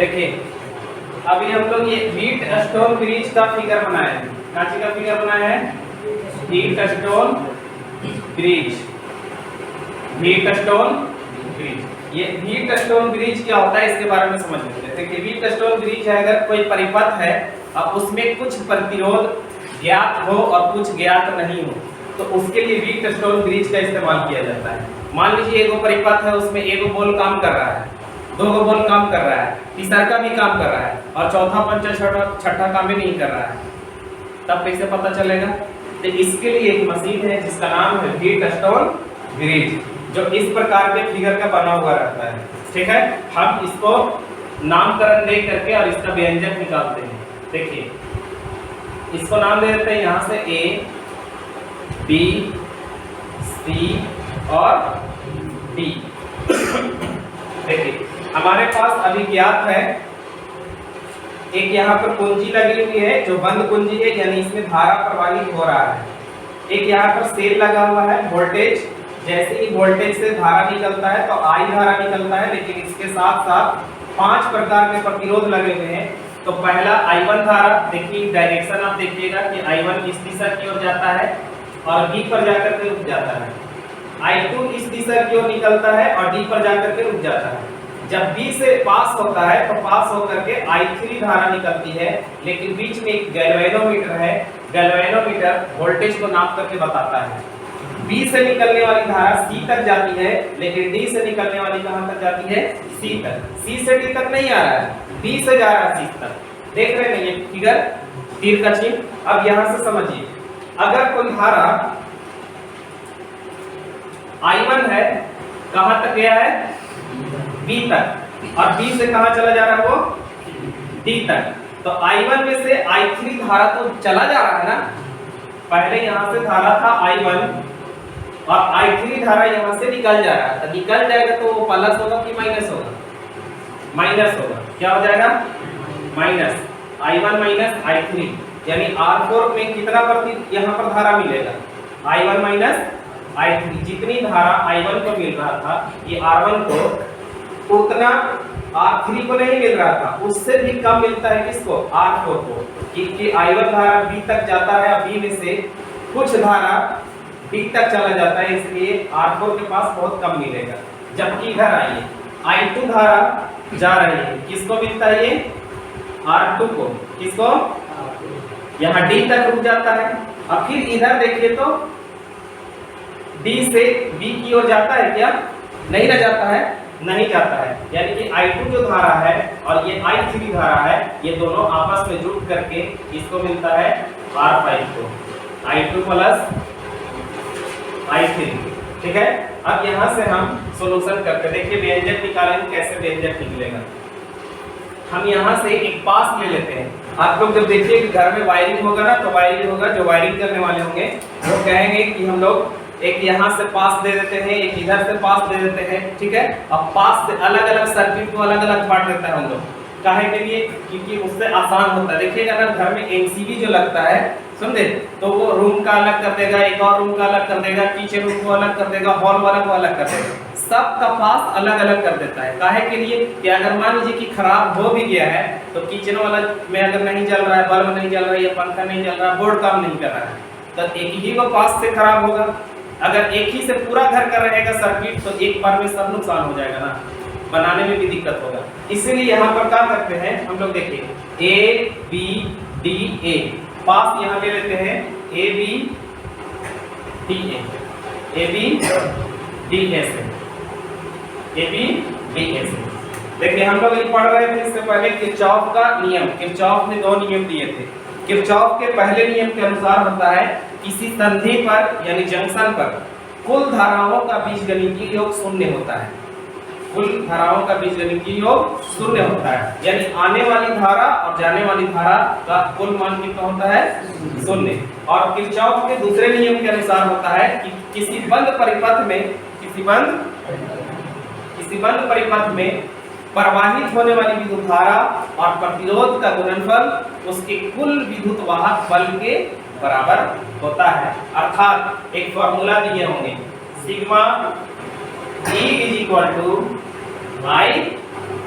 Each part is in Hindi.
देखिए अभी हम लोग ये व्हीटस्टोन ब्रिज का फिगर बनाए हैं। कांची का फिगर बनाया है? Wheatstone bridge. व्हीटस्टोन ब्रिज, ये व्हीटस्टोन ब्रिज क्या होता है इसके बारे में समझ लेते हैं। देखिए व्हीटस्टोन ब्रिज है, अगर कोई परिपथ है और उसमें कुछ प्रतिरोध ज्ञात हो और कुछ ज्ञात नहीं हो तो उसके लिए व्हीटस्टोन ब्रिज का इस्तेमाल किया जाता है। मान लीजिए एक परिपथ है, उसमें एक बोल काम कर रहा है, दो बोल काम कर रहा है, तीसरा का भी काम कर रहा है और चौथा पंचम छठा काम भी नहीं कर रहा है, तब कैसे पता चलेगा? तो इसके लिए एक मशीन है जिसका नाम है व्हीटस्टोन ब्रिज, जो इस प्रकार के फिगर का बना हुआ रहता है। ठीक है, हम इसको नामकरण दे करके और इसका व्यंजक निकालते हैं। देखिए इसको नाम दे देते हैं यहाँ से ए, बी, सी और डी। देखिए हमारे पास अभी ज्ञात है, एक यहाँ पर कुंजी लगी हुई है जो बंद कुंजी है, यानी इसमें धारा प्रवाहित हो रहा है। एक यहाँ पर सेल लगा हुआ है वोल्टेज, जैसे ही वोल्टेज से धारा निकलता है तो आई धारा निकलता है, लेकिन इसके साथ साथ 5 प्रकार के प्रतिरोध लगे हुए हैं। तो पहला I1 धारा, देखिए डायरेक्शन आप देखिएगा कि I1 इस दिशा की ओर जाता है और D पर जाकर के रुक जाता है। I2 इस दिशा की ओर निकलता है और D पर जाकर के रुक जाता है। जब B से पास होता है तो पास होकर के I3 धारा निकलती है, लेकिन बीच में एक गैल्वेनोमीटर है, गैल्वेनोमीटर वोल्टेज को नाप करके बताता है। B से निकलने वाली धारा C तक जाती है, लेकिन D से निकलने वाली कहां तक जाती है? C तक। C से D तक नहीं आ रहा है, B से जा रहा है C तक। देख रहे हैं ये फिगर, तीर का चिन्ह। अब यहां से समझिए, अगर कोई धारा I1 है, कहां तक गया है? B तक, और B से कहां चला जा रहा है? वो D तक। तो I1 में से I3 धारा तो चला जा रहा है ना, पहले यहां से धारा था I1 और I3 धारा यहाँ से निकल जा रहा है। तो निकल जाएगा तो वो प्लस होगा कि माइनस होगा? माइनस होगा। क्या हो जाएगा? माइनस I1 माइनस I3, यानी R4 में कितना प्रति यहाँ पर धारा मिलेगा? I1 minus I3। जितनी धारा I1 को मिल रहा था ये R1 को, उतना R3 को नहीं मिल रहा था, उससे भी कम मिलता है किसको? R4 को। क्योंकि I1 धारा B तक जाता है और B में से कुछ धारा D तक चला जाता है, इसलिए R4 के पास बहुत कम मिलेगा। जबकि इधर आइए, I2 धारा जा रही है, किसको मिलता है ये? R2 को। किसको? यहाँ D तक रुक जाता है। और फिर इधर देखिए तो D से B की ओर जाता है क्या? नहीं ना जाता है, नहीं जाता है। यानी कि I2 जो धारा है और ये I3 धारा है, ये दोनों आपस में जुड़ करके इसको मिलता है R5 को, I2 प्लस I3। ठीक है, अब यहाँ से हम सॉल्यूशन करके देखिए व्यंजक निकालेंगे, कैसे व्यंजक निकलेगा। हम यहाँ से एक पास ले लेते हैं। आप लोग जब देखिए कि घर में वायरिंग होगा ना, तो वायरिंग होगा, जो वायरिंग करने वाले होंगे वो कहेंगे कि हम लोग एक यहाँ से पास दे देते हैं, एक इधर से पास दे देते हैं। ठीक है, अब पास से अलग अलग सर्किट को अलग अलग बांट देता है हम लोग, काहे के लिए? क्योंकि उससे आसान होता है। देखिएगा ना, घर में MCB जो लगता है, समझे, तो वो रूम का अलग कर देगा, एक और रूम का अलग कर देगा, किचन रूम को अलग कर देगा, हॉल वाला को अलग कर देगा, सबका पास अलग अलग कर देता है। काहे के लिए? कि अगर मान लीजिए कि खराब हो भी गया है तो किचन वाला में अगर नहीं चल रहा है, बल्ब नहीं चल रहा है या पंखा नहीं चल रहा है, बोर्ड काम नहीं कर रहा है, तो एक ही को पास से खराब होगा। अगर एक ही से पूरा घर का रहेगा सर्किट तो एक बार में सब नुकसान हो जाएगा ना, बनाने में भी दिक्कत होगा। इसीलिए यहाँ पर क्या करते हैं हम लोग, देखिए A B D A, पास यहाँ ले लेते हैं A B D A, A B D A से, A B D A से। देखिए हम लोग ये पढ़ रहे थे इससे पहले किरचॉफ का नियम। किरचॉफ ने 2 नियम दिए थे। किरचॉफ के पहले नियम के अनुसार होता है, किसी संधि पर यानी जंक्शन पर कुल धाराओं का बीजगणितीय योग 0 होता है। कुल धाराओं का बीजगणितीय योग 0 होता है, यानी आने वाली धारा और जाने वाली धारा का कुल मान कितना होता है? 0। और किरचॉफ के दूसरे नियम के अनुसार होता है कि किसी बंद परिपथ में प्रवाहित होने वाली विद्युत धारा और प्रतिरोध का गुणनफल उसके कुल विद्युत वाहक बल के बराबर होता है। अर्थात एक फॉर्मूला दिए होंगे, सिग्मा E = I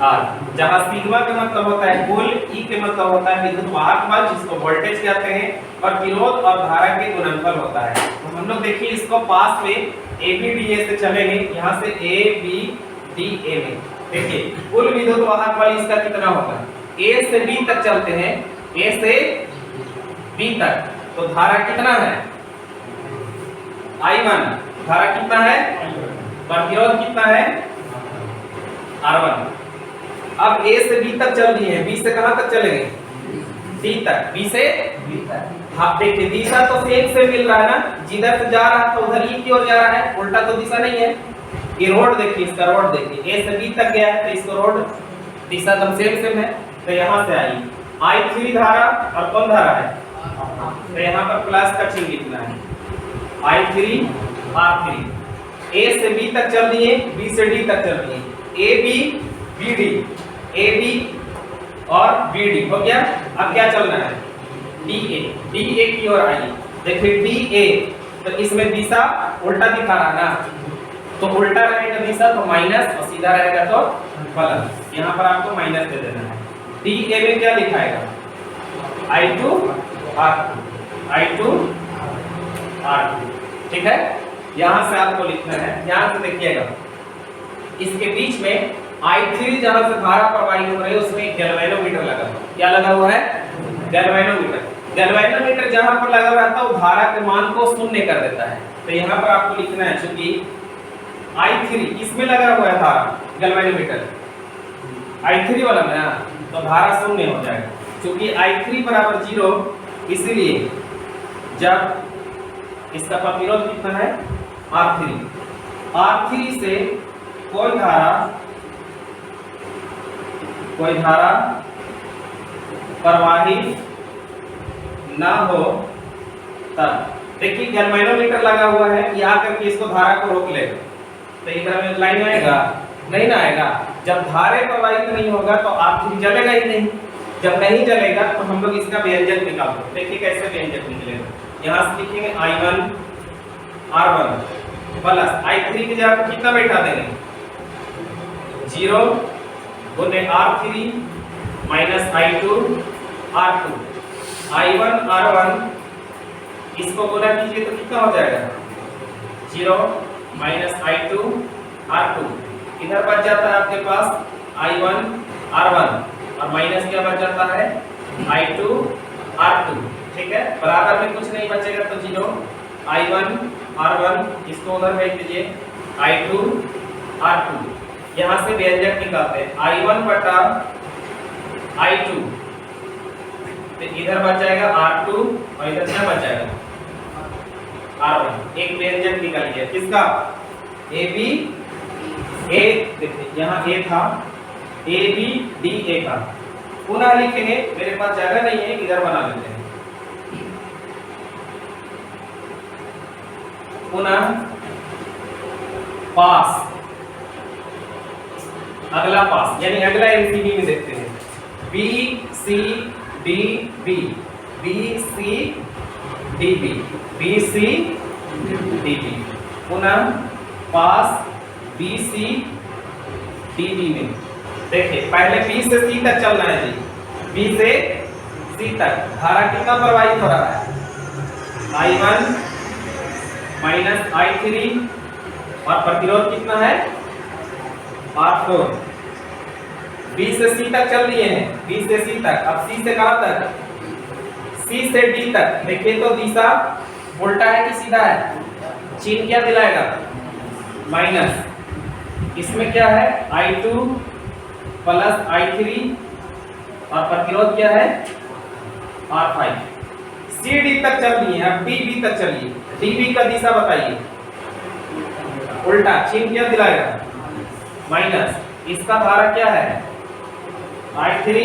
आर, जहां सिग्मा का मतलब होता है कुल, ई के मतलब होता है विद्युत वाहक बल जिसको वोल्टेज कहते हैं, और विरोध और धारा के गुणनफल होता है। तो हम लोग देखिए इसको पास में ए बी डी ए से चलेंगे, यहाँ से ए बी डी ए में देखिए कुल विद्युत वाहक बल इसका कितना होगा, ए से बी तक चलते हैं, ए से बी तक, तो धारा कितना है I1, धारा कितना है, प्रतिरोध कितना है R1। अब A से B तक चल रही है, B से कहां तक चलेंगे, D तक, B से B तक। हाँ देखिए दिशा तो सेम से मिल रहा है ना, जिधर से जा रहा था उधर ही की ओर जा रहा है, उल्टा तो दिशा नहीं है। ये रोड देखिए, इसका रोड देखिए, A से B तक गया है तो इसको रोड दिशा तो सेम है, तो यहाँ से आई I3 धारा और कौन धारा है, तो यहाँ पर प्लस का चिन्ह लिखना है, I3 R3। A से B तक चल रही है, B से D तक चल रही है, AB BD, AB और BD हो गया। अब क्या चलना है, DA की ओर आई, देखिए DA तो इसमें दिशा उल्टा दिखा रहा है ना, तो उल्टा रहेगा दिशा तो माइनस और सीधा रहेगा तो प्लस, यहाँ पर आपको माइनस दे देना है। DA में क्या लिखाएगा, I2 R2, ठीक है। यहाँ से आपको लिखना है, यहाँ से देखिएगा इसके बीच में I3 जहां से धारा प्रवाहित हो रही है उसमें गैल्वेनोमीटर लगा हुआ है। क्या लगा हुआ है, गैल्वेनोमीटर। गैल्वेनोमीटर जहां पर लगा रहता है वो धारा के मान को शून्य कर देता है, तो यहाँ पर आपको लिखना है चूंकि I3 इसमें लगा हुआ है धारा गैल्वेनोमीटर I3 वाला में ना, तो धारा शून्य हो जाएगा। चूंकि I3 बराबर 0, इसीलिए जब इसका प्रतिरोध कितना है R3 से कोई धारा प्रवाहित ना हो तब देखिए गैल्वेनोमीटर लगा हुआ है, ये आकर के इसको धारा को रोक लेगा, तो इधर में लाइन आएगा नहीं ना आएगा। जब धारे प्रवाहित नहीं होगा तो R3 जलेगा ही नहीं, जब नहीं जलेगा तो हम लोग इसका व्यंजक निकालते। देखिए कैसे व्यंजक निकलेगा, यहाँ से लिखेंगे I1 R1 प्लस I3 की जगह कितना बैठा देंगे 0 गुने R3 minus I2 R2, I1 R1 इसको गुना कीजिए तो कितना हो जाएगा 0 माइनस I2 R2, इधर बच जाता है आपके पास I1 R1 और माइनस क्या बच जाता है I2 R2, ठीक है। बराबर में कुछ नहीं बचेगा तो 0 I1 R1 इसको उधर भेज दीजिए I2 R2, यहाँ से व्यंजक निकालते हैं I1 बटा I2, तो इधर बच जाएगा R2 और इधर क्या बच जाएगा R1। एक व्यंजक निकालिए किसका, AB A, देखिए यहाँ A था AB DA का, पुनः लिखेंगे, मेरे पास जगह नहीं है इधर बना लेते हैं, पुनः पास, अगला पास यानी अगला एमसीबी में देखते हैं BCDB, BCDB, पुनः पास BCDB में देखिए पहले B से C तक चलना है जी, B से C तक धारा कितना प्रवाहित हो रहा है I1 माइनस I3 और प्रतिरोध कितना है R4। B से C तक चल रही है, B से C तक, अब C से कहां तक, C से D तक, देखिए तो दिशा उल्टा है कि सीधा है, चिन्ह क्या दिलाएगा माइनस, इसमें क्या है I2 प्लस I3 और प्रतिरोध क्या है R5। CD तक चल रही है, अब DB तक चलिए, DB का दिशा बताइए, उल्टा, चिन्ह क्या दिलाएगा माइनस, इसका धारा क्या है I3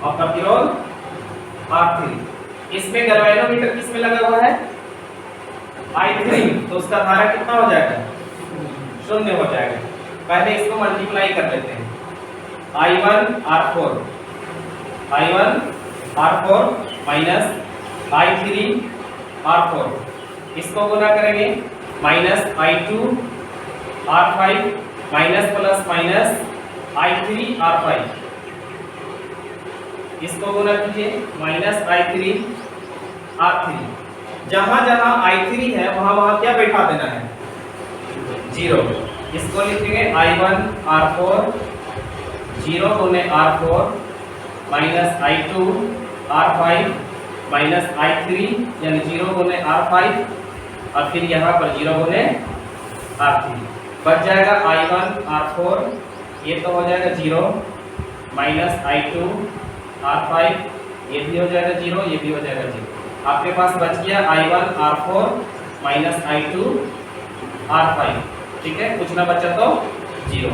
और प्रतिरोध R3। इसमें गैल्वेनोमीटर किसमें लगा हुआ है I3, तो उसका धारा कितना हो जाएगा 0 हो जाएगा। पहले इसको मल्टीप्लाई कर लेते हैं I1 R4 minus I3 R4, इसको गुना करेंगे minus I2 R5 minus plus minus I3 R5, इसको गुना कीजिए -I3 R3। जहां जहां I3 है वहां वहां क्या बैठा देना है, 0। इसको लिखेंगे I1 R4, 0 गुने R4 -I2 R5 -I3 यानी 0 गुने R5 और फिर यहाँ पर 0 गुने R3। बच जाएगा I1 R4, ये तो हो जाएगा 0 -I2 R5, ये भी हो जाएगा 0, ये भी हो जाएगा 0। आपके पास बच गया I1 R4 -I2 R5, ठीक है, कुछ ना बचा तो 0।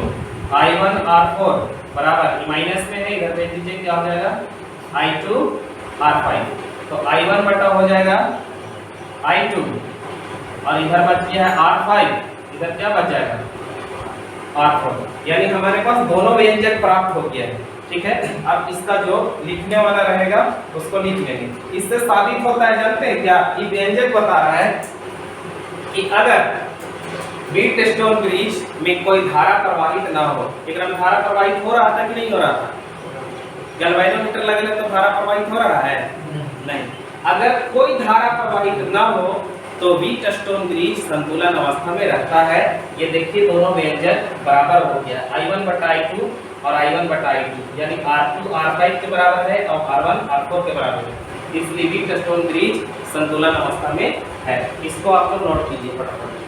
I1 R4 बराबर माइनस में है, इधर भेज दीजिए, क्या हो जाएगा I2 R5। तो I1 बटा हो जाएगा I2 और इधर बच गया है R5, इधर क्या बच जाएगा R4। यानी हमारे पास दोनों व्यंजक प्राप्त हो गया है, ठीक है। अब इसका जो लिखने वाला रहेगा उसको लिख लेंगे। इससे साबित होता है, जानते हैं क्या, ये व्यंजक बता रहा है कि अगर व्हीटस्टोन ब्रिज में कोई धारा प्रवाहित ना हो, एकरा में धारा प्रवाहित हो रहा था कि नहीं हो रहा था, गैल्वेनोमीटर लगेगा तो धारा प्रवाहित हो रहा है नहीं। अगर कोई धारा प्रवाहित ना हो तो व्हीटस्टोन ब्रिज संतुलन अवस्था में रहता है। ये देखिए दोनों व्यंजक बराबर हो गया, I1 बटा I2 और I1 बटा I2, यानी R2 R5 के बराबर है और R1 R4 के बराबर है, इसलिए व्हीटस्टोन ब्रिज संतुलन अवस्था में है। इसको आप लोग नोट कीजिए फटाफट।